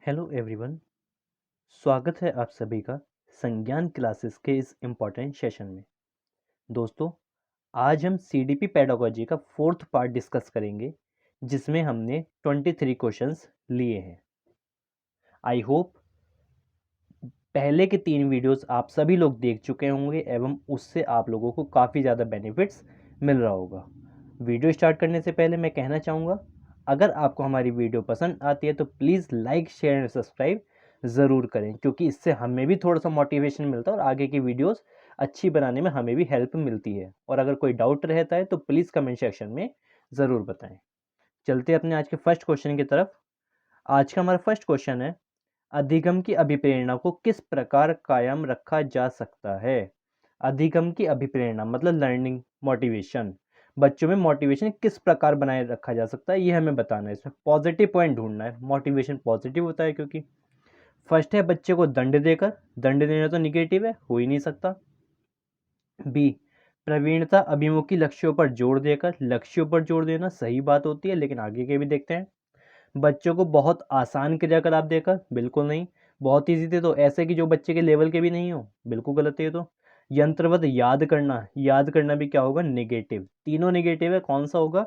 Hello everyone. स्वागत है आप सभी का संज्ञान क्लासेस के इस इम्पॉर्टेंट सेशन में। दोस्तों, आज हम सीडीपी पेडागोजी का फोर्थ पार्ट डिस्कस करेंगे, जिसमें हमने 23 क्वेश्चंस लिए हैं। आई होप पहले के 3 वीडियोस आप सभी लोग देख चुके होंगे एवं उससे आप लोगों को काफ़ी ज़्यादा बेनिफिट्स मिल रहा होगा। वीडियो स्टार्ट करने से पहले मैं कहना चाहूँगा, अगर आपको हमारी वीडियो पसंद आती है तो please like share and subscribe ज़रूर करें, क्योंकि इससे हमें भी थोड़ा सा मोटिवेशन मिलता है और आगे की वीडियोस अच्छी बनाने में हमें भी हेल्प मिलती है। और अगर कोई डाउट रहता है तो प्लीज़ कमेंट सेक्शन में ज़रूर बताएं। चलते अपने आज के फर्स्ट क्वेश्चन की तरफ। आज का हमारा फर्स्ट क्वेश्चन है, अधिगम की अभिप्रेरणा को किस प्रकार कायम रखा जा सकता है। अधिगम की अभिप्रेरणा मतलब लर्निंग मोटिवेशन, बच्चों में मोटिवेशन किस प्रकार बनाए रखा जा सकता है, ये हमें बताना है। इसमें पॉजिटिव पॉइंट ढूंढना है। मोटिवेशन पॉजिटिव होता है क्योंकि फर्स्ट है बच्चे को दंड देकर, दंड देना तो निगेटिव है, हो ही नहीं सकता। बी, प्रवीणता अभिमुखी लक्ष्यों पर जोर देकर, लक्ष्यों पर जोर देना सही बात होती है, लेकिन आगे के भी देखते हैं। बच्चों को बहुत आसान क्रियाकलाप देकर, बिल्कुल नहीं। बहुत ईजी थे तो ऐसे कि जो बच्चे के लेवल के भी नहीं हो, बिल्कुल गलत है ये तो। यंत्रवत याद करना, याद करना भी क्या होगा, नेगेटिव। तीनों नेगेटिव है, कौन सा होगा,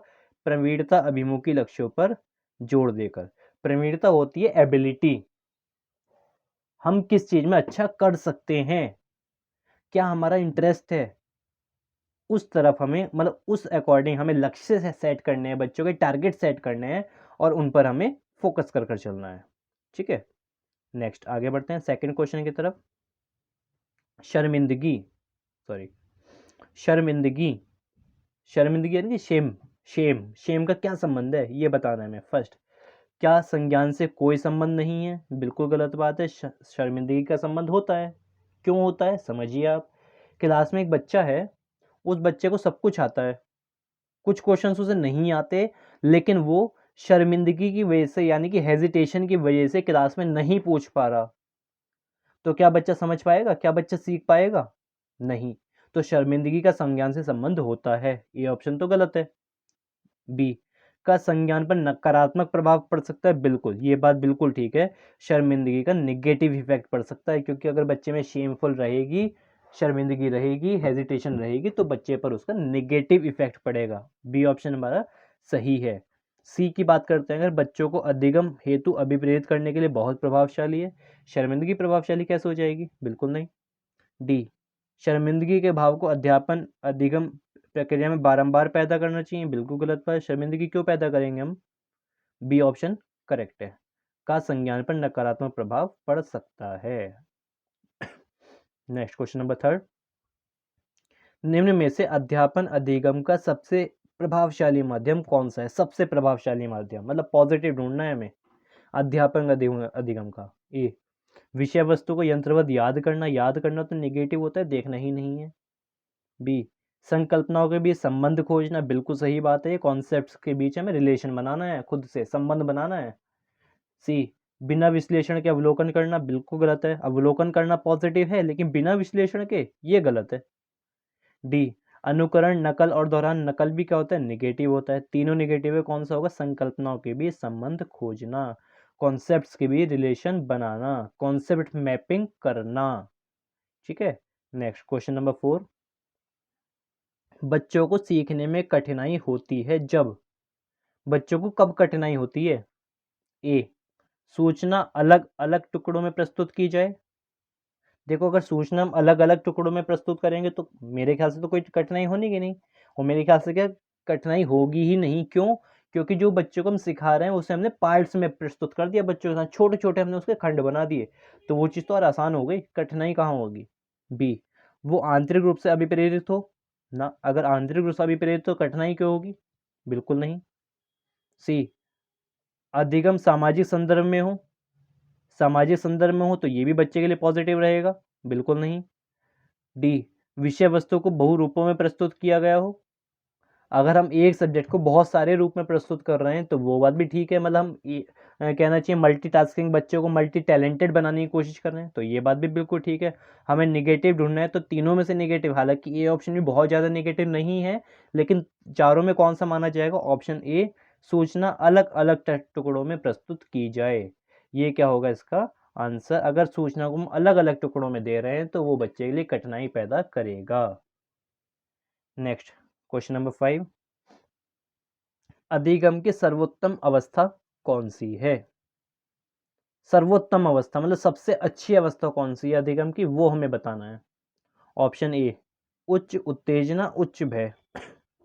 प्रवीणता अभिमुखी लक्ष्यों पर जोर देकर। प्रवीणता होती है एबिलिटी, हम किस चीज में अच्छा कर सकते हैं, क्या हमारा इंटरेस्ट है, उस तरफ हमें मतलब उस अकॉर्डिंग हमें लक्ष्य से सेट करने हैं, बच्चों के टारगेट सेट करने हैं और उन पर हमें फोकस कर कर चलना है। ठीक है, नेक्स्ट आगे बढ़ते हैं सेकंड क्वेश्चन की तरफ। शर्मिंदगी, सॉरी, शर्मिंदगी, शर्मिंदगी यानी कि शेम, शेम, शेम का क्या संबंध है ये बताना है हमें। फर्स्ट, क्या संज्ञान से कोई संबंध नहीं है, बिल्कुल गलत बात है। शर्मिंदगी का संबंध होता है। क्यों होता है समझिए आप। क्लास में एक बच्चा है, उस बच्चे को सब कुछ आता है, कुछ क्वेश्चंस उसे नहीं आते, लेकिन वो शर्मिंदगी की वजह से यानी कि हेजिटेशन की वजह से क्लास में नहीं पूछ पा रहा, तो क्या बच्चा समझ पाएगा, क्या बच्चा सीख पाएगा, नहीं। तो शर्मिंदगी का संज्ञान से संबंध होता है, ये ऑप्शन तो गलत है। बी, का संज्ञान पर नकारात्मक प्रभाव पड़ सकता है, बिल्कुल ये बात बिल्कुल ठीक है। शर्मिंदगी का निगेटिव इफेक्ट पड़ सकता है, क्योंकि अगर बच्चे में शेमफुल रहेगी, शर्मिंदगी रहेगी, हेजिटेशन रहेगी, तो बच्चे पर उसका निगेटिव इफेक्ट पड़ेगा। बी ऑप्शन हमारा सही है। सी की बात करते हैं, अगर बच्चों को अधिगम हेतु अभिप्रेरित करने के लिए बहुत प्रभावशाली है, शर्मिंदगी प्रभावशाली कैसे हो जाएगी, बिल्कुल नहीं। डी, शर्मिंदगी के भाव को अध्यापन अधिगम प्रक्रिया में बारंबार पैदा करना चाहिए, बिल्कुल गलत बात। शर्मिंदगी क्यों पैदा करेंगे हम, बी ऑप्शन करेक्ट है। का संज्ञान पर नकारात्मक प्रभाव पड़ सकता है। नेक्स्ट क्वेश्चन नंबर थर्ड, निम्न में से अध्यापन अधिगम का सबसे प्रभावशाली माध्यम कौन सा है। सबसे प्रभावशाली माध्यम मतलब पॉजिटिव ढूंढना है हमें। अध्यापन अधिगम का, ए, विषय वस्तु को यंत्रवत याद करना, याद करना तो नेगेटिव होता है, देखना ही नहीं है। बी, संकल्पनाओं के बीच संबंध खोजना, बिल्कुल सही बात है, ये कॉन्सेप्ट्स के बीच हमें रिलेशन बनाना है, खुद से संबंध बनाना है। सी, बिना विश्लेषण के अवलोकन करना, बिल्कुल गलत है, अवलोकन करना पॉजिटिव है लेकिन बिना विश्लेषण के, ये गलत है। डी, अनुकरण, नकल और दोहरान, नकल भी क्या होता है, निगेटिव होता है, तीनों निगेटिव है, कौन सा होगा, संकल्पनाओं के बीच संबंध खोजना, कॉन्सेप्ट्स के बीच रिलेशन बनाना, कॉन्सेप्ट मैपिंग करना। ठीक है, नेक्स्ट क्वेश्चन नंबर फोर, बच्चों को सीखने में कठिनाई होती है जब, बच्चों को कब कठिनाई होती है। ए, सूचना अलग अलग टुकड़ों में प्रस्तुत की जाए। देखो, अगर सूचना हम अलग अलग टुकड़ों में प्रस्तुत करेंगे तो मेरे ख्याल से तो कोई कठिनाई होनी की नहीं, और मेरे ख्याल से क्या कठिनाई होगी ही नहीं। क्यों, क्योंकि जो बच्चों को हम सिखा रहे हैं उसे हमने पार्ट्स में प्रस्तुत कर दिया, बच्चों के साथ छोटे छोटे हमने उसके खंड बना दिए, तो वो चीज़ तो और आसान हो गई, कठिनाई कहाँ होगी। बी, वो आंतरिक रूप से अभिप्रेरित हो ना, अगर आंतरिक रूप से अभिप्रेरित तो कठिनाई क्यों होगी, बिल्कुल नहीं। सी, अधिगम सामाजिक संदर्भ में हो, सामाजिक संदर्भ में हो तो ये भी बच्चे के लिए पॉजिटिव रहेगा, बिल्कुल नहीं। डी, विषय वस्तु को बहु रूपों में प्रस्तुत किया गया हो, अगर हम एक सब्जेक्ट को बहुत सारे रूप में प्रस्तुत कर रहे हैं तो वो बात भी ठीक है, मतलब हम कहना चाहिए मल्टीटास्किंग, बच्चों को मल्टी टैलेंटेड बनाने की कोशिश कर रहे हैं, तो ये बात भी बिल्कुल ठीक है। हमें निगेटिव ढूंढना है तो तीनों में से निगेटिव, हालांकि ये ऑप्शन भी बहुत ज़्यादा निगेटिव नहीं है, लेकिन चारों में कौन सा माना जाएगा, ऑप्शन ए, सूचना अलग अलग टुकड़ों में प्रस्तुत की जाए, ये क्या होगा इसका आंसर। अगर सूचना को हम अलग अलग टुकड़ों में दे रहे हैं तो वो बच्चे के लिए कठिनाई पैदा करेगा। नेक्स्ट क्वेश्चन नंबर 5, अधिगम की सर्वोत्तम अवस्था कौन सी है? सर्वोत्तम अवस्था मतलब सबसे अच्छी अवस्था कौन सी है अधिगम की, वो हमें बताना है। ऑप्शन ए, उच्च उत्तेजना उच्च भय।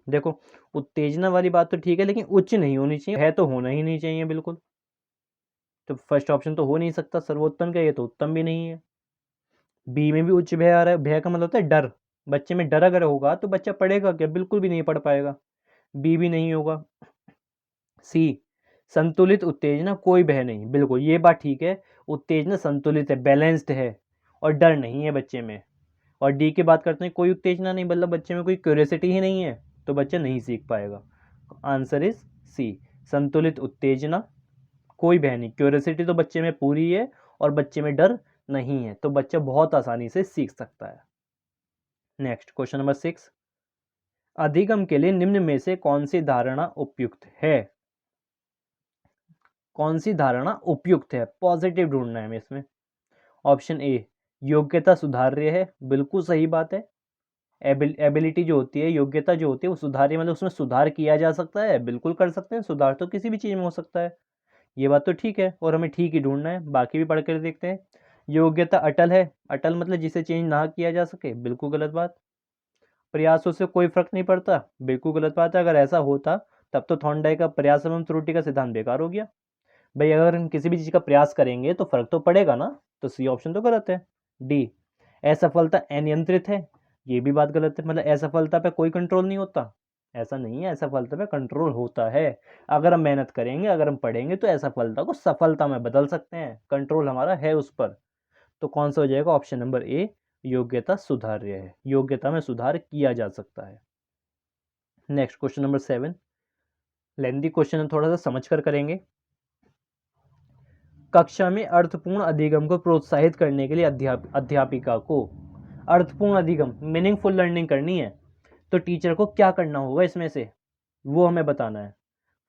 देखो उत्तेजना वाली बात तो ठीक है, लेकिन उच्च नहीं होनी चाहिए, है तो होना ही नहीं चाहिए बिल्कुल। तो फर्स्ट ऑप्शन तो हो नहीं सकता सर्वोत्तम का, ये तो उत्तम भी नहीं है। बी में भी उच्च भय आ रहा है, भय का मतलब होता है डर। बच्चे में डर अगर होगा तो बच्चा पढ़ेगा क्या? बिल्कुल भी नहीं पढ़ पाएगा। बी भी नहीं होगा। सी, संतुलित उत्तेजना कोई भय नहीं, बिल्कुल ये बात ठीक है, उत्तेजना संतुलित है, बैलेंस्ड है और डर नहीं है बच्चे में। और डी की बात करते हैं, कोई उत्तेजना नहीं, मतलब बच्चे में कोई क्यूरियोसिटी ही नहीं है, तो बच्चा नहीं सीख पाएगा। आंसर इज सी, संतुलित उत्तेजना कोई भय नहीं, क्यूरियोसिटी तो बच्चे में पूरी है और बच्चे में डर नहीं है, तो बच्चा बहुत आसानी से सीख सकता है। नेक्स्ट क्वेश्चन नंबर 6, अधिगम के लिए निम्न में से कौन सी धारणा उपयुक्त है? कौन सी धारणा उपयुक्त है, पॉजिटिव ढूंढना है हमें इसमें। ऑप्शन ए, योग्यता सुधार्य है, बिल्कुल सही बात है। एबिलिटी जो होती है, योग्यता जो होती है वो सुधार्य, मतलब उसमें सुधार किया जा सकता है, बिल्कुल कर सकते हैं, सुधार तो किसी भी चीज़ में हो सकता है, ये बात तो ठीक है और हमें ठीक ही ढूंढना है। बाकी भी पढ़ कर देखते हैं। योग्यता अटल है, अटल मतलब जिसे चेंज ना किया जा सके, बिल्कुल गलत बात। प्रयासों से कोई फर्क नहीं पड़ता, बिल्कुल गलत बात है। अगर ऐसा होता तब तो थॉर्नडाइक का प्रयास एवं त्रुटि का सिद्धांत बेकार हो गया। भाई अगर हम किसी भी चीज़ का प्रयास करेंगे तो फर्क तो पड़ेगा ना, तो सी ऑप्शन तो गलत है। डी, असफलता अनियंत्रित है, ये भी बात गलत है, मतलब असफलता पे कोई कंट्रोल नहीं होता, ऐसा नहीं है, असफलता पे कंट्रोल होता है। अगर हम मेहनत करेंगे, अगर हम पढ़ेंगे तो असफलता को सफलता में बदल सकते हैं, कंट्रोल हमारा है उस पर। तो कौन सा हो जाएगा? ऑप्शन नंबर ए, योग्यता सुधार्य है, योग्यता में सुधार किया जा सकता है। Next question number 7, lengthy question है, थोड़ा सा समझ कर करेंगे। कक्षा में अर्थपूर्ण अधिगम को प्रोत्साहित करने के लिए अध्यापिका को अर्थपूर्ण अधिगम मीनिंगफुल लर्निंग करनी है तो टीचर को क्या करना होगा इसमें से, वो हमें बताना है।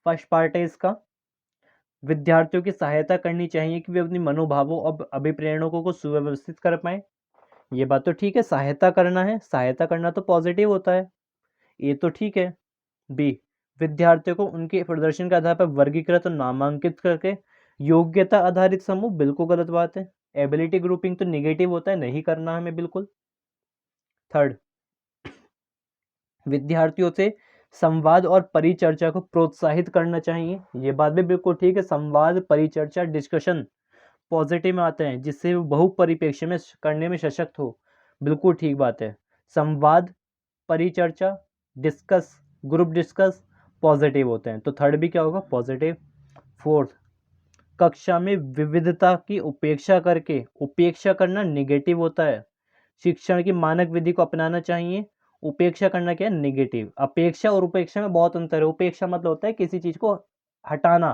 फर्स्ट पार्ट है इसका, विद्यार्थियों की सहायता करनी चाहिए कि वे अपनी मनोभावों और अभिप्रेरणों को सुव्यवस्थित कर पाए, ये बात तो ठीक है, सहायता करना है, सहायता करना तो पॉजिटिव होता है, ये तो ठीक है। बी, विद्यार्थियों को उनके प्रदर्शन के आधार पर वर्गीकृत और नामांकित करके योग्यता आधारित समूह, बिल्कुल गलत बात है। एबिलिटी ग्रुपिंग तो निगेटिव होता है, नहीं करना हमें बिल्कुल। थर्ड, विद्यार्थियों से संवाद और परिचर्चा को प्रोत्साहित करना चाहिए, ये बात भी बिल्कुल ठीक है, संवाद परिचर्चा डिस्कशन पॉजिटिव में आते हैं जिससे वो बहुपरिप्रेक्ष्य में करने में सशक्त हो, बिल्कुल ठीक बात है। संवाद परिचर्चा डिस्कस ग्रुप डिस्कस पॉजिटिव होते हैं, तो थर्ड भी क्या होगा? पॉजिटिव। फोर्थ, कक्षा में विविधता की उपेक्षा करके, उपेक्षा करना निगेटिव होता है, शिक्षण की मानक विधि को अपनाना चाहिए, उपेक्षा करना क्या है? निगेटिव। अपेक्षा और उपेक्षा में बहुत अंतर है, उपेक्षा मतलब होता है किसी चीज को हटाना,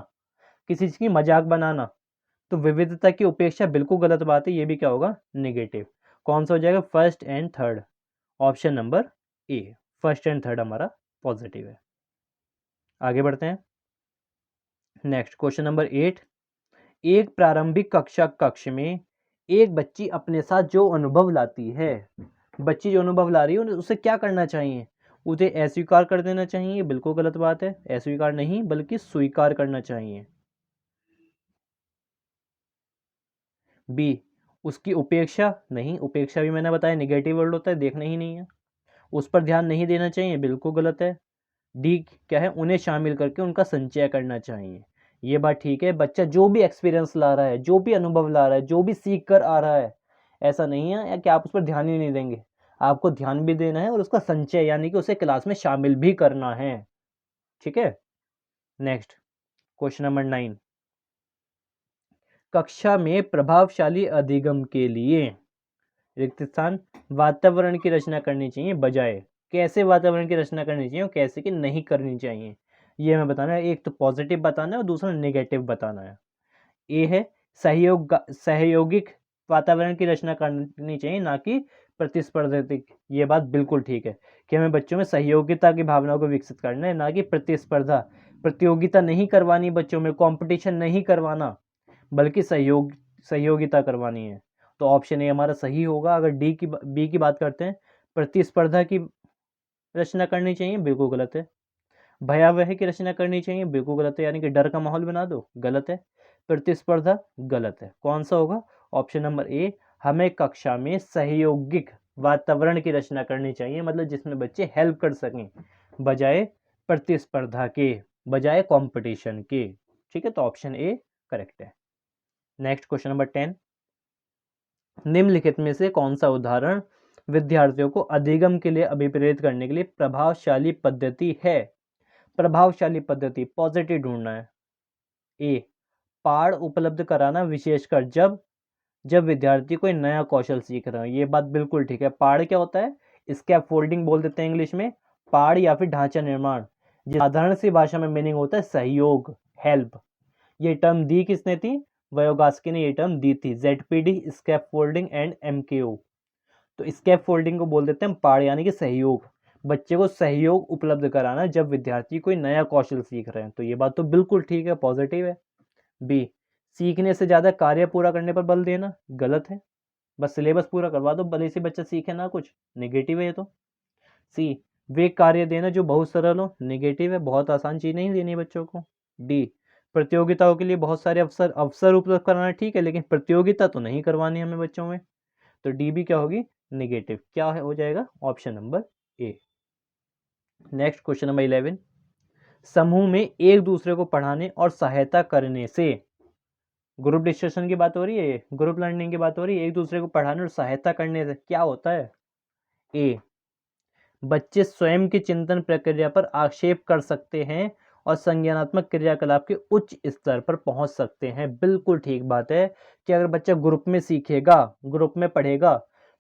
किसी चीज की मजाक बनाना, तो विविधता की उपेक्षा बिल्कुल गलत बात है, ये भी क्या होगा? निगेटिव। कौन सा हो जाएगा? First and third, option number A, first and third हमारा पॉजिटिव है। आगे बढ़ते हैं। नेक्स्ट क्वेश्चन नंबर 8, एक प्रारंभिक कक्षा कक्ष में एक बच्ची अपने साथ जो अनुभव लाती है, बच्ची जो अनुभव ला रही है उसे क्या करना चाहिए? उसे अस्वीकार कर देना चाहिए, बिल्कुल गलत बात है, अस्वीकार नहीं बल्कि स्वीकार करना चाहिए। बी, उसकी उपेक्षा नहीं, उपेक्षा भी मैंने बताया निगेटिव वर्ड होता है, देखना ही नहीं है, उस पर ध्यान नहीं देना चाहिए, बिल्कुल गलत है। डी क्या है? उन्हें शामिल करके उनका संचय करना चाहिए, ये बात ठीक है। बच्चा जो भी एक्सपीरियंस ला रहा है, जो भी अनुभव ला रहा है, जो भी सीख कर आ रहा है, ऐसा नहीं है कि आप उस पर ध्यान ही नहीं देंगे, आपको ध्यान भी देना है और उसका संचय यानी कि उसे क्लास में शामिल भी करना है, ठीक है। नेक्स्ट क्वेश्चन नंबर 9, कक्षा में प्रभावशाली अधिगम के लिए रिक्त स्थान वातावरण की रचना करनी चाहिए, बजाय कैसे वातावरण की रचना करनी चाहिए और कैसे की नहीं करनी चाहिए, ये हमें बताना है। एक तो पॉजिटिव बताना है और दूसरा नेगेटिव बताना है। ए है सहयोगिक वातावरण की रचना करनी चाहिए, ना कि प्रतिस्पर्धात्मक, ये बात बिल्कुल ठीक है कि हमें बच्चों में सहयोगिता की भावना को विकसित करना है, ना कि प्रतिस्पर्धा, प्रतियोगिता नहीं करवानी, बच्चों में कंपटीशन नहीं करवाना, बल्कि सहयोगिता करवानी है। तो ऑप्शन ए हमारा सही होगा। अगर बी की बात करते हैं, प्रतिस्पर्धा की रचना करनी चाहिए, बिल्कुल गलत है। भयावह की रचना करनी चाहिए, बिल्कुल गलत है, यानी कि डर का माहौल बना दो, गलत है। प्रतिस्पर्धा गलत है। कौन सा होगा? ऑप्शन नंबर ए, हमें कक्षा में सहयोगिक वातावरण की रचना करनी चाहिए, मतलब जिसमें बच्चे हेल्प कर सकें बजाय प्रतिस्पर्धा के, बजाय कंपटीशन के। ठीक है, तो ऑप्शन ए करेक्ट है। नेक्स्ट क्वेश्चन नंबर 10, निम्नलिखित में से कौन सा उदाहरण विद्यार्थियों को अधिगम के लिए अभिप्रेरित करने के लिए प्रभावशाली पद्धति है? प्रभावशाली पद्धति, पॉजिटिव ढूंढना है। ए, पाठ उपलब्ध कराना, विशेषकर जब जब विद्यार्थी कोई नया कौशल सीख रहा है। ये बात बिल्कुल ठीक है। पाठ क्या होता है? स्कैफोल्डिंग बोल देते हैं इंग्लिश में। पाठ या फिर ढांचा निर्माण, साधारण सी भाषा में मीनिंग होता है सहयोग, हेल्प। ये टर्म दी किसने थी? वयोगास्की ने ये टर्म दी थी, ZPD, स्कैफोल्डिंग एंड MKO। तो स्कैफोल्डिंग को बोल देते हैं पाठ, यानी कि सहयोग, बच्चे को सहयोग उपलब्ध कराना जब विद्यार्थी कोई नया कौशल सीख रहे हैं। तो ये बात तो बिल्कुल ठीक है, पॉजिटिव है। बी, सीखने से ज्यादा कार्य पूरा करने पर बल देना, गलत है। बस सिलेबस पूरा करवा दो, भले से बच्चा सीखे ना कुछ, नेगेटिव है ये तो। सी, वे कार्य देना जो बहुत सरल हो, नेगेटिव है, बहुत आसान चीज नहीं देनी बच्चों को। डी, प्रतियोगिताओं के लिए बहुत सारे अवसर उपलब्ध कराना, ठीक है, लेकिन प्रतियोगिता तो नहीं करवानी हमें बच्चों में। तो डी भी क्या होगी? नेगेटिव। क्या हो जाएगा? Option number A. Next question number 11, समूह में एक दूसरे को पढ़ाने और सहायता करने से, ग्रुप डिस्कशन की बात हो रही है, ग्रुप लर्निंग की बात हो रही है, एक दूसरे को पढ़ाने और सहायता करने से क्या होता है? ए, बच्चे स्वयं की चिंतन प्रक्रिया पर आक्षेप कर सकते हैं और संज्ञानात्मक क्रियाकलाप के उच्च स्तर पर पहुंच सकते हैं। बिल्कुल ठीक बात है कि अगर बच्चा ग्रुप में सीखेगा, ग्रुप में पढ़ेगा,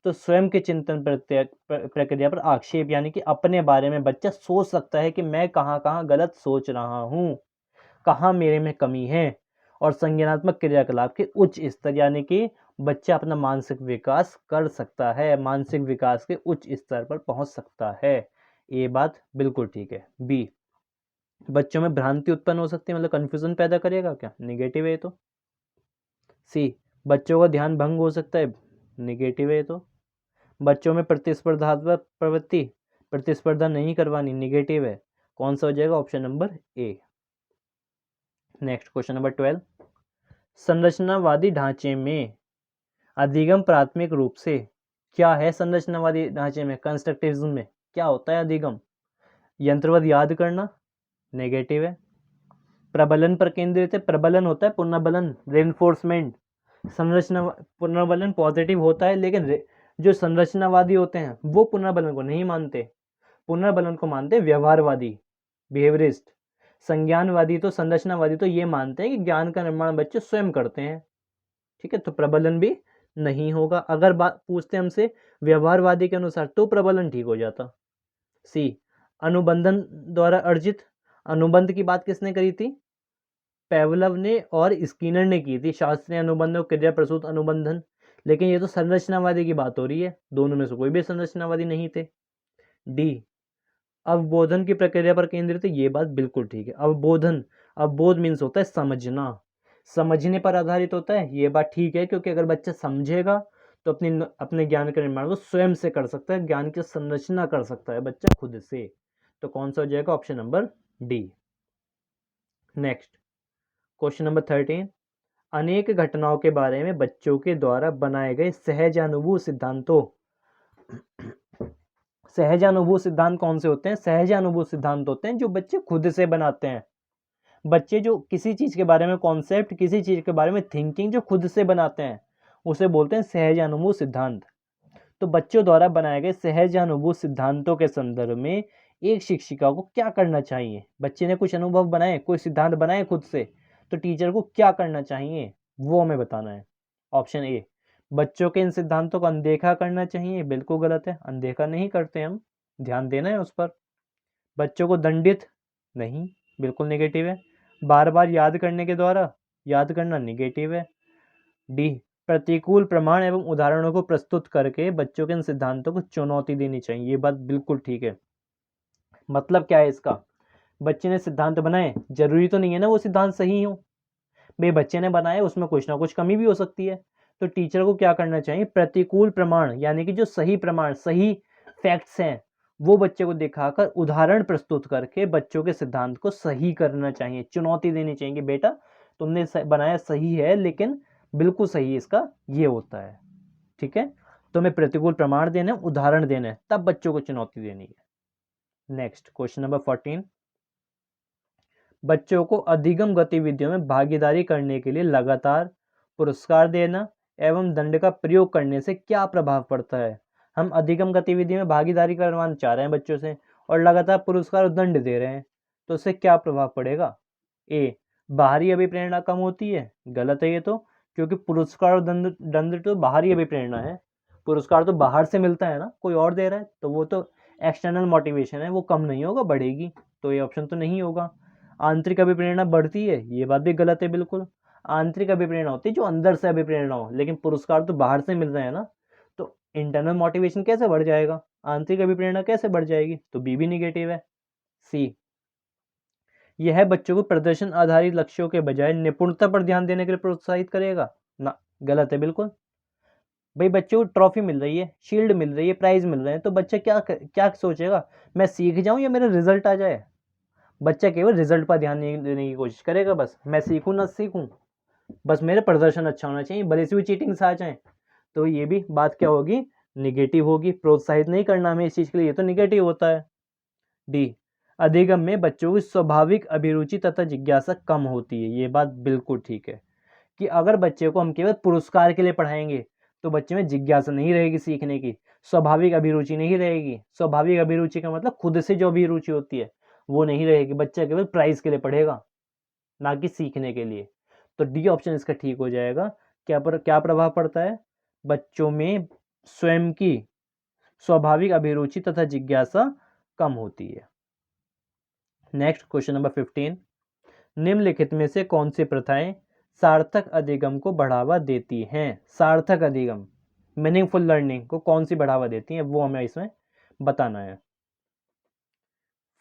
तो स्वयं के चिंतन प्रक्रिया पर आक्षेप, यानी कि अपने बारे में बच्चा सोच सकता है कि मैं कहाँ कहाँ गलत सोच रहा हूँ, कहाँ मेरे में कमी है। और संज्ञानात्मक क्रियाकलाप के उच्च स्तर, यानी कि बच्चा अपना मानसिक विकास कर सकता है, मानसिक विकास के उच्च स्तर पर पहुंच सकता है। ये बात बिल्कुल ठीक है। बी, बच्चों में भ्रांति उत्पन्न हो सकती है, मतलब कंफ्यूजन पैदा करेगा, क्या? नेगेटिव है ये तो। सी, बच्चों का ध्यान भंग हो सकता है, नेगेटिव है ये तो। बच्चों में प्रतिस्पर्धात्मक प्रवृत्ति, प्रतिस्पर्धा नहीं करवानी, नेगेटिव है। कौन सा हो जाएगा? Option number A. Next question number 12, संरचनावादी ढांचे में अधिगम प्राथमिक रूप से क्या है? संरचनावादी ढांचे में, कंस्ट्रक्टिविज्म में क्या होता है अधिगम? यंत्रवत याद करना, नेगेटिव है। प्रबलन पर केंद्रित है, प्रबलन होता है पुनर्बलन, रेनफोर्समेंट। संरचना, पुनर्बलन पॉजिटिव होता है, लेकिन जो संरचनावादी होते हैं वो पुनर्बलन को नहीं मानते, पुनर्बलन को मानते व्यवहारवादी, बिहेवियरिस्ट। संज्ञानवादी तो, संरचनावादी तो ये मानते हैं कि ज्ञान का निर्माण बच्चे स्वयं करते हैं। ठीक है, तो प्रबलन भी नहीं होगा। अगर बात पूछते हमसे व्यवहारवादी के अनुसार, तो प्रबलन ठीक हो जाता। सी, अनुबंधन द्वारा अर्जित, अनुबंध की बात किसने करी थी? पेवलव ने और स्किनर ने की थी, शास्त्रीय अनुबंध और क्रिया प्रसूत अनुबंधन। लेकिन ये तो संरचनावादी की बात हो रही है, दोनों में से कोई भी संरचनावादी नहीं थे। डी, अवबोधन की प्रक्रिया पर केंद्रित है, ये बात बिल्कुल ठीक है। अवबोधन, अवबोध मीन्स होता है समझना, समझने पर आधारित होता है, ये बात ठीक है, क्योंकि अगर बच्चा समझेगा तो अपने ज्ञान का निर्माण वो स्वयं से कर सकता है, ज्ञान की संरचना कर सकता है बच्चा खुद से। तो कौन सा हो जाएगा? Option number D. Next question number 13, अनेक घटनाओं के बारे में बच्चों के द्वारा बनाए गए सहजानुभूति सिद्धांतों, सहजानुभूति सिद्धांत कौन से होते हैं? सहजानुभूति सिद्धांत होते हैं जो बच्चे खुद से बनाते हैं। बच्चे जो किसी चीज के बारे में कॉन्सेप्ट, किसी चीज के बारे में थिंकिंग जो खुद से बनाते हैं, उसे बोलते हैं सहजानुभूति सिद्धांत। तो बच्चों द्वारा बनाए गए सहजानुभूति सिद्धांतों के संदर्भ में एक शिक्षिका को क्या करना चाहिए? बच्चे ने कुछ अनुभव बनाए, कोई सिद्धांत बनाए खुद से, तो टीचर को क्या करना चाहिए वो हमें बताना है। ऑप्शन ए, बच्चों के इन सिद्धांतों को अनदेखा करना चाहिए, बिल्कुल गलत है, अनदेखा नहीं करते हम, ध्यान देना है उस पर। बच्चों को दंडित नहीं, बिल्कुल नेगेटिव है। बार बार याद करने के द्वारा याद करना, नेगेटिव है। डी, प्रतिकूल प्रमाण एवं उदाहरणों को प्रस्तुत करके बच्चों के इन सिद्धांतों को चुनौती देनी चाहिए, ये बात बिल्कुल ठीक है। मतलब क्या है इसका? बच्चे ने सिद्धांत बनाए, जरूरी तो नहीं है ना वो सिद्धांत सही हो, भाई बच्चे ने बनाया, उसमें कुछ ना कुछ कमी भी हो सकती है। तो टीचर को क्या करना चाहिए, प्रतिकूल प्रमाण यानी कि जो सही प्रमाण, सही फैक्ट्स हैं, वो बच्चे को दिखाकर उदाहरण प्रस्तुत करके बच्चों के सिद्धांत को सही करना चाहिए। चुनौती देनी चाहिए कि बेटा तुमने बनाया सही है, लेकिन बिल्कुल सही इसका ये होता है। ठीक है, तुम्हें प्रतिकूल प्रमाण देने, उदाहरण देने, तब बच्चों को चुनौती देनी है। नेक्स्ट क्वेश्चन नंबर 14, बच्चों को अधिगम गतिविधियों में भागीदारी करने के लिए लगातार पुरस्कार देना एवं दंड का प्रयोग करने से क्या प्रभाव पड़ता है। हम अधिगम गतिविधि में भागीदारी करवाना चाह रहे हैं बच्चों से और लगातार पुरस्कार और दंड दे रहे हैं, तो उससे क्या प्रभाव पड़ेगा। ए, बाहरी अभिप्रेरणा कम होती है। गलत है ये तो, क्योंकि पुरस्कार और दंड दंड तो बाहरी अभिप्रेरणा है। पुरस्कार तो बाहर से मिलता है ना, कोई और दे रहा है, तो वो तो एक्सटर्नल मोटिवेशन है, वो कम नहीं होगा, बढ़ेगी। तो ये ऑप्शन तो नहीं होगा। आंतरिक अभिप्रेरणा बढ़ती है, ये बात भी गलत है बिल्कुल। आंतरिक अभिप्रेरणा होती है जो अंदर से अभिप्रेरणा हो, लेकिन पुरस्कार तो बाहर से मिल रहे हैं ना, तो इंटरनल मोटिवेशन कैसे बढ़ जाएगा, आंतरिक अभिप्रेरणा कैसे बढ़ जाएगी। तो बी भी निगेटिव है। सी, यह बच्चों को प्रदर्शन आधारित लक्ष्यों के बजाय निपुणता पर ध्यान देने के लिए प्रोत्साहित करेगा ना, गलत है बिल्कुल। भाई बच्चों को ट्रॉफी मिल रही है, शील्ड मिल रही है, प्राइज मिल रहे हैं, तो बच्चा क्या क्या सोचेगा, मैं सीख जाऊं या मेरा रिजल्ट आ जाए। बच्चा केवल रिजल्ट पर ध्यान देने की कोशिश करेगा, बस मैं सीखूं ना सीखूं, बस मेरे प्रदर्शन अच्छा होना चाहिए, भले से भी चीटिंग से आ जाए। तो ये भी बात क्या होगी, निगेटिव होगी। प्रोत्साहित नहीं करना हमें इस चीज के लिए, ये तो निगेटिव होता है। डी, अधिगम में बच्चों की स्वाभाविक अभिरुचि तथा जिज्ञासा कम होती है। ये बात बिल्कुल ठीक है कि अगर बच्चे को हम केवल पुरस्कार के लिए पढ़ाएंगे तो बच्चे में जिज्ञासा नहीं रहेगी सीखने की, स्वाभाविक अभिरुचि नहीं रहेगी। स्वाभाविक अभिरुचि का मतलब खुद से जो अभिरुचि होती है वो नहीं रहेगी, बच्चा केवल प्राइज के लिए पढ़ेगा, ना कि सीखने के लिए। तो डी ऑप्शन इसका ठीक हो जाएगा। क्या प्रभाव पड़ता है, बच्चों में स्वयं की स्वाभाविक अभिरुचि तथा जिज्ञासा कम होती है। नेक्स्ट क्वेश्चन नंबर 15, निम्नलिखित में से कौन सी प्रथाएं सार्थक अधिगम को बढ़ावा देती हैं। सार्थक अधिगम, मीनिंगफुल लर्निंग को कौन सी बढ़ावा देती हैं, वो हमें इसमें बताना है।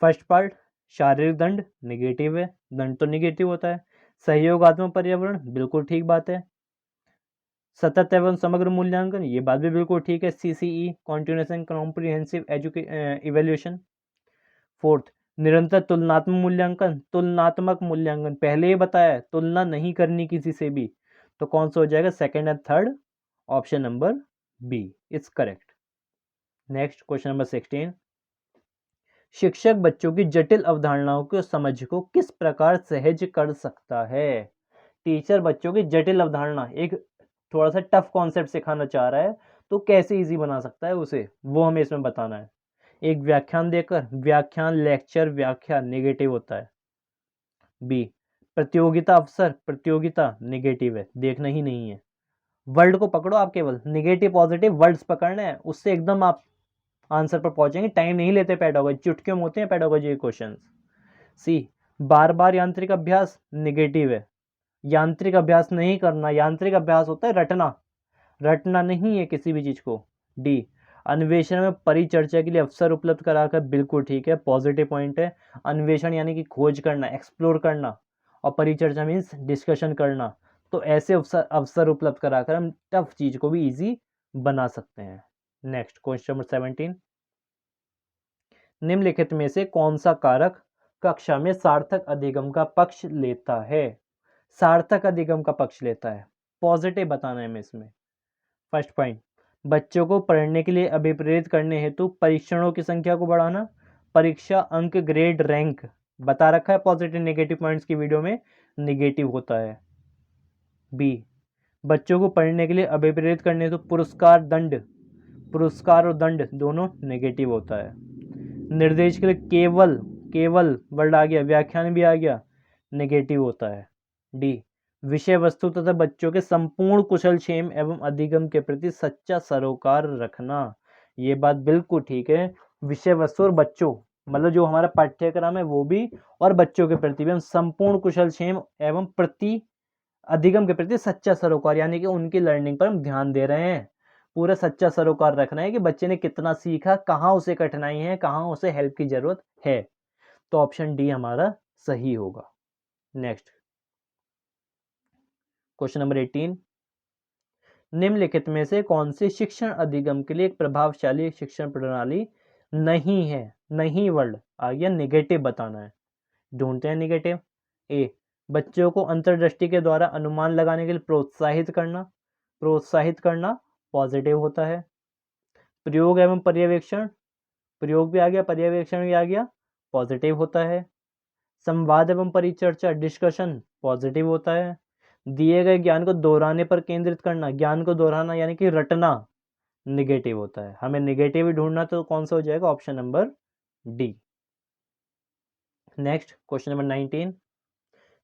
फर्स्ट पार्ट, शारीरिक दंड निगेटिव है, दंड तो निगेटिव होता है। सहयोगात्मक पर्यावरण, बिल्कुल ठीक बात है। सतत एवं समग्र मूल्यांकन, ये बात भी बिल्कुल ठीक है, CCE, continuous comprehensive evaluation. Fourth, निरंतर तुलनात्मक मूल्यांकन, तुलनात्मक मूल्यांकन पहले ही बताया, तुलना नहीं करनी किसी से भी, तो कौन सा हो जाएगा, second and third, option number B is correct. Next question number 16, शिक्षक बच्चों की जटिल अवधारणाओं की समझ को किस प्रकार सहज कर सकता है। टीचर बच्चों की जटिल अवधारणा, एक थोड़ा सा टफ कॉन्सेप्ट सिखाना चाह रहा है, तो कैसे इजी बना सकता है उसे, वो हमें इसमें बताना है। एक व्याख्यान देकर, व्याख्यान, लेक्चर, व्याख्या निगेटिव होता है। बी, प्रतियोगिता अवसर, प्रतियोगिता निगेटिव है, देखना ही नहीं है। वर्ड को पकड़ो आप, केवल निगेटिव पॉजिटिव वर्ड्स पकड़ने हैं, उससे एकदम आप आंसर पर पहुंचेंगे। टाइम नहीं लेते पेडागोजी, चुटकियों में होते हैं पेडागोजी के क्वेश्चंस। सी, बार बार यांत्रिक अभ्यास निगेटिव है, यांत्रिक अभ्यास नहीं करना, यांत्रिक अभ्यास होता है रटना, रटना नहीं है किसी भी चीज को। डी, अन्वेषण में परिचर्चा के लिए अवसर उपलब्ध कराकर, बिल्कुल ठीक है, पॉजिटिव पॉइंट है। अन्वेषण यानी कि खोज करना, एक्सप्लोर करना, और परिचर्चा मीन्स डिस्कशन करना, तो ऐसे अवसर उपलब्ध कराकर हम टफ चीज को भी इजी बना सकते हैं। नेक्स्ट क्वेश्चन नंबर 17, निम्नलिखित में से कौन सा कारक कक्षा में सार्थक अधिगम का पक्ष लेता है। सार्थक अधिगम का पक्ष लेता है, पॉजिटिव बताना है हमें इसमें। फर्स्ट पॉइंट, बच्चों को पढ़ने के लिए अभिप्रेरित करने हेतु परीक्षणों की संख्या को बढ़ाना, परीक्षा, अंक, ग्रेड, रैंक बता रखा है पॉजिटिव नेगेटिव पॉइंट्स की वीडियो में, निगेटिव होता है। बी, बच्चों को पढ़ने के लिए अभिप्रेरित करने हेतु पुरस्कार, दंड, पुरस्कार और दंड दोनों नेगेटिव होता है। निर्देश के लिए केवल, केवल वर्ड आ गया, व्याख्यान भी आ गया, नेगेटिव होता है। डी, विषय वस्तु तथा बच्चों के संपूर्ण कुशल क्षेम एवं अधिगम के प्रति सच्चा सरोकार रखना, ये बात बिल्कुल ठीक है। विषय वस्तु और बच्चों, मतलब जो हमारा पाठ्यक्रम है वो भी, और बच्चों के प्रति भी हम संपूर्ण कुशल क्षेम एवं प्रति अधिगम के प्रति सच्चा सरोकार, यानी कि उनकी लर्निंग पर हम ध्यान दे रहे हैं। पूरा सच्चा सरोकार रखना है कि बच्चे ने कितना सीखा, कहाँ उसे कठिनाई है, कहाँ उसे हेल्प की जरूरत है। तो ऑप्शन डी हमारा सही होगा। नेक्स्ट, क्वेश्चन नंबर 18, निम्नलिखित में से कौन सी शिक्षण अधिगम के लिए एक प्रभावशाली शिक्षण प्रणाली नहीं है? नहीं वर्ड आ गया, निगेटिव बताना है। ढूंढते हैं निगेटिव। ए, बच्चों को अंतर्दृष्टि के द्वारा अनुमान लगाने के लिए प्रोत्साहित करना। प्रोत्साहित करना पॉजिटिव होता है। प्रयोग एवं पर्यवेक्षण, प्रयोग भी आ गया, पर्यवेक्षण भी आ गया, पॉजिटिव होता है। संवाद एवं परिचर्चा, डिस्कशन, पॉजिटिव होता है। दिए गए ज्ञान को दोहराने पर केंद्रित करना, ज्ञान को दोहराना यानी कि रटना, निगेटिव होता है। हमें निगेटिव ही ढूंढना, तो कौन सा हो जाएगा? Option number D. Next question number 19,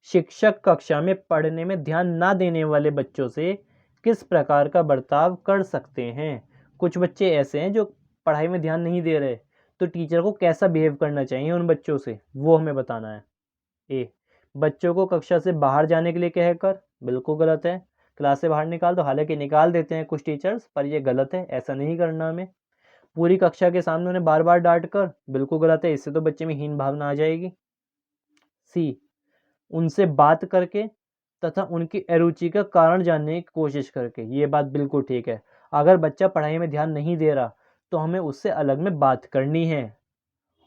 शिक्षक कक्षा में पढ़ने में ध्यान ना देने वाले बच्चों से किस प्रकार का बर्ताव कर सकते हैं? कुछ बच्चे ऐसे हैं जो पढ़ाई में ध्यान नहीं दे रहे, तो टीचर को कैसा बिहेव करना चाहिए उन बच्चों से, वो हमें बताना है। ए, बच्चों को कक्षा से बाहर जाने के लिए कहकर, बिल्कुल गलत है। क्लास से बाहर निकाल दो, हालांकि निकाल देते हैं कुछ टीचर्स, पर ये गलत है, ऐसा नहीं करना हमें। पूरी कक्षा के सामने उन्हें बार बार डांट कर, बिल्कुल गलत है, इससे तो बच्चे में हीन भावना आ जाएगी। सी, उनसे बात करके तथा उनकी अरुचि का कारण जानने की कोशिश करके, ये बात बिल्कुल ठीक है। अगर बच्चा पढ़ाई में ध्यान नहीं दे रहा तो हमें उससे अलग में बात करनी है,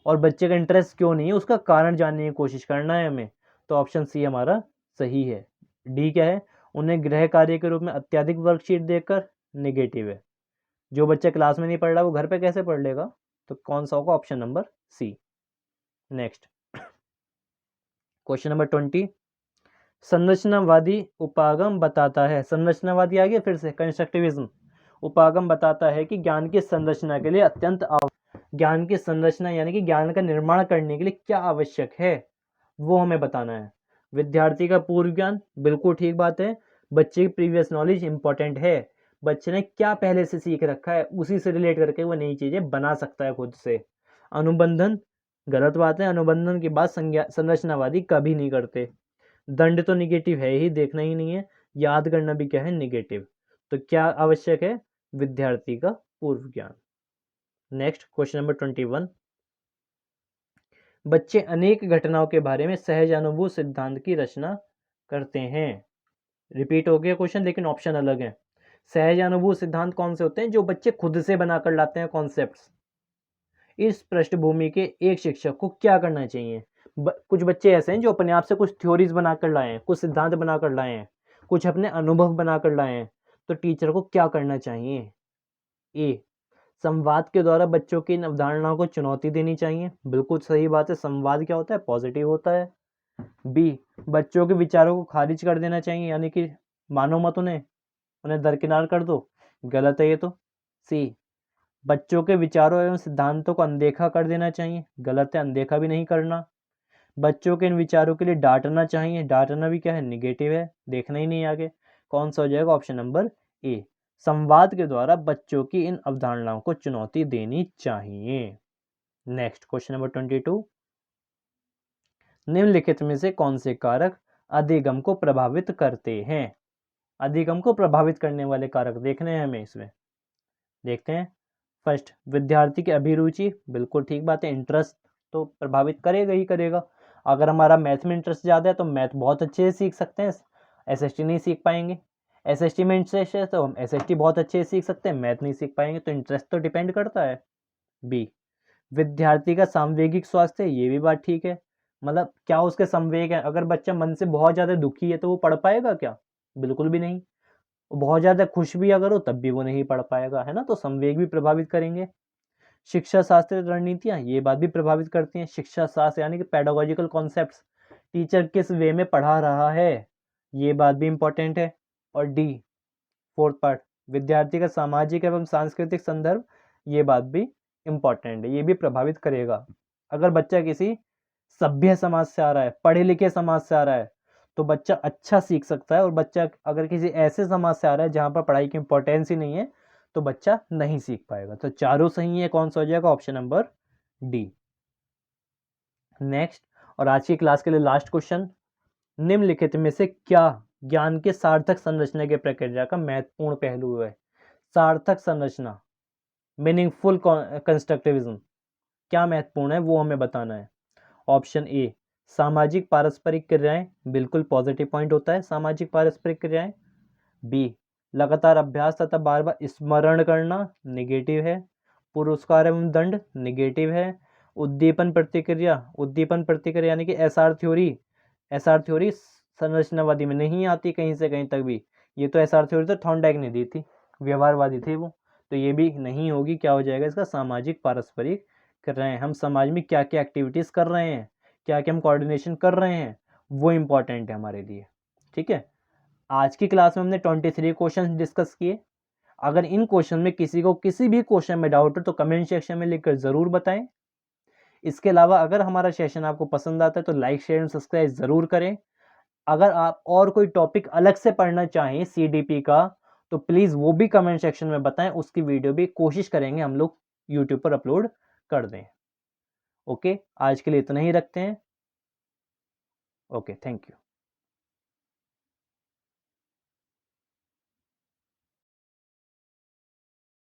और बच्चे का इंटरेस्ट क्यों नहीं है उसका कारण जानने की कोशिश करना है हमें। तो ऑप्शन सी हमारा सही है। डी क्या है? उन्हें गृह कार्य के रूप में अत्यधिक वर्कशीट देकर, निगेटिव है। जो बच्चा क्लास में नहीं पढ़ रहा वो घर पे कैसे पढ़ लेगा? तो कौन सा होगा? Option number C. Next question number 20, संरचनावादी उपागम बताता है, संरचनावादी आ गया फिर से, कंस्ट्रक्टिविज्म। उपागम बताता है कि ज्ञान की संरचना के लिए ज्ञान की संरचना यानी कि ज्ञान का निर्माण करने के लिए क्या आवश्यक है, वो हमें बताना है। विद्यार्थी का पूर्व ज्ञान, बिल्कुल ठीक बात है, बच्चे की प्रीवियस नॉलेज इंपॉर्टेंट है। बच्चे ने क्या पहले से सीख रखा है उसी से रिलेट करके वो नई चीजें बना सकता है खुद से। अनुबंधन, गलत बात है, अनुबंधन की बात संरचनावादी कभी नहीं करते। दंड तो निगेटिव है ही, देखना ही नहीं है। याद करना भी क्या है? निगेटिव। तो क्या आवश्यक है? विद्यार्थी का पूर्व ज्ञान। नेक्स्ट क्वेश्चन नंबर 21, बच्चे अनेक घटनाओं के बारे में सहज अनुभव सिद्धांत की रचना करते हैं। रिपीट हो गया क्वेश्चन, लेकिन ऑप्शन अलग है। सहज अनुभव सिद्धांत कौन से होते हैं? जो बच्चे खुद से बनाकर लाते हैं कॉन्सेप्ट्स। इस पृष्ठभूमि के एक शिक्षक को क्या करना चाहिए? कुछ बच्चे ऐसे हैं जो अपने आप से कुछ थ्योरीज बनाकर लाए हैं, कुछ सिद्धांत बनाकर लाए हैं, कुछ अपने अनुभव बनाकर लाए हैं, तो टीचर को क्या करना चाहिए? ए, संवाद के द्वारा बच्चों की इन अवधारणाओं को चुनौती देनी चाहिए, बिल्कुल सही बात है, संवाद क्या होता है? पॉजिटिव होता है। बी, बच्चों के विचारों को खारिज कर देना चाहिए, यानी कि मानो मत उन्हें, उन्हें दरकिनार कर दो, गलत है ये तो। सी, बच्चों के विचारों एवं सिद्धांतों को अनदेखा कर देना चाहिए, गलत है, अनदेखा भी नहीं करना। बच्चों के इन विचारों के लिए डांटना चाहिए, डांटना भी क्या है? निगेटिव है, देखना ही नहीं आगे। कौन सा हो जाएगा? ऑप्शन नंबर ए, संवाद के द्वारा बच्चों की इन अवधारणाओं को चुनौती देनी चाहिए। नेक्स्ट क्वेश्चन नंबर 22, निम्नलिखित में से कौन से कारक अधिगम को प्रभावित करते हैं? अधिगम को प्रभावित करने वाले कारक देखने हैं हमें इसमें, देखते हैं। फर्स्ट, विद्यार्थी की अभिरुचि, बिल्कुल ठीक बात है, इंटरेस्ट तो प्रभावित करेगा ही करेगा। अगर हमारा मैथ में इंटरेस्ट ज़्यादा है तो मैथ बहुत अच्छे से सीख सकते हैं, एसएसटी नहीं सीख पाएंगे। एसएसटी में इंटरेस्ट है तो हम एसएसटी बहुत अच्छे से सीख सकते हैं, मैथ नहीं सीख पाएंगे। तो इंटरेस्ट तो डिपेंड करता है। बी, विद्यार्थी का सामवेगिक स्वास्थ्य, ये भी बात ठीक है, मतलब क्या उसके संवेग है? अगर बच्चा मन से बहुत ज़्यादा दुखी है तो वो पढ़ पाएगा क्या? बिल्कुल भी नहीं। बहुत ज़्यादा खुश भी अगर हो तब भी वो नहीं पढ़ पाएगा, है ना? तो संवेग भी प्रभावित करेंगे। शिक्षा शास्त्र रणनीतियाँ, ये बात भी प्रभावित करती हैं। शिक्षा शास्त्र यानी कि पेडागोजिकल कॉन्सेप्ट्स, टीचर किस वे में पढ़ा रहा है, ये बात भी इंपॉर्टेंट है। और डी, फोर्थ पार्ट, विद्यार्थी का सामाजिक एवं सांस्कृतिक संदर्भ, ये बात भी इंपॉर्टेंट है, ये भी प्रभावित करेगा। अगर बच्चा किसी सभ्य समाज से आ रहा है, पढ़े लिखे समाज से आ रहा है, तो बच्चा अच्छा सीख सकता है, और बच्चा अगर किसी ऐसे समाज से आ रहा है जहाँ पर पढ़ाई की इंपॉर्टेंस ही नहीं है, तो बच्चा नहीं सीख पाएगा। तो चारों सही है, कौन सा हो जाएगा? Option number D. नेक्स्ट, और आज की क्लास के लिए लास्ट क्वेश्चन, निम्नलिखित में से क्या ज्ञान के सार्थक संरचना की प्रक्रिया का महत्वपूर्ण पहलू है? सार्थक संरचना, मीनिंगफुल कंस्ट्रक्टिविज्म, क्या महत्वपूर्ण है वो हमें बताना है। ऑप्शन ए, सामाजिक पारस्परिक क्रियाएं, बिल्कुल पॉजिटिव पॉइंट होता है सामाजिक पारस्परिक क्रियाएं। बी, लगातार अभ्यास तथा बार बार स्मरण करना, निगेटिव है। पुरस्कार एवं दंड, निगेटिव है। उद्दीपन प्रतिक्रिया यानी कि एसआर थ्योरी संरचनावादी में नहीं आती कहीं से कहीं तक भी। ये तो एसआर थ्योरी तो थॉर्नडाइक ने दी थी, व्यवहारवादी थे वो, तो ये भी नहीं होगी। क्या हो जाएगा इसका? सामाजिक पारस्परिक क्रियाएं। हम समाज में क्या क्या एक्टिविटीज कर रहे हैं, क्या क्या हम कोऑर्डिनेशन कर रहे हैं, वो इंपॉर्टेंट है हमारे लिए। ठीक है, आज की क्लास में हमने 23 क्वेश्चन डिस्कस किए। अगर इन क्वेश्चन में किसी को किसी भी क्वेश्चन में डाउट हो तो कमेंट सेक्शन में लिखकर जरूर बताएं। इसके अलावा अगर हमारा सेशन आपको पसंद आता है तो लाइक शेयर एंड सब्सक्राइब जरूर करें। अगर आप और कोई टॉपिक अलग से पढ़ना चाहें सीडीपी का तो प्लीज वो भी कमेंट सेक्शन में बताएं, उसकी वीडियो भी कोशिश करेंगे हम लोग यूट्यूब पर अपलोड कर दें। ओके, आज के लिए इतना ही रखते हैं। Okay, thank you.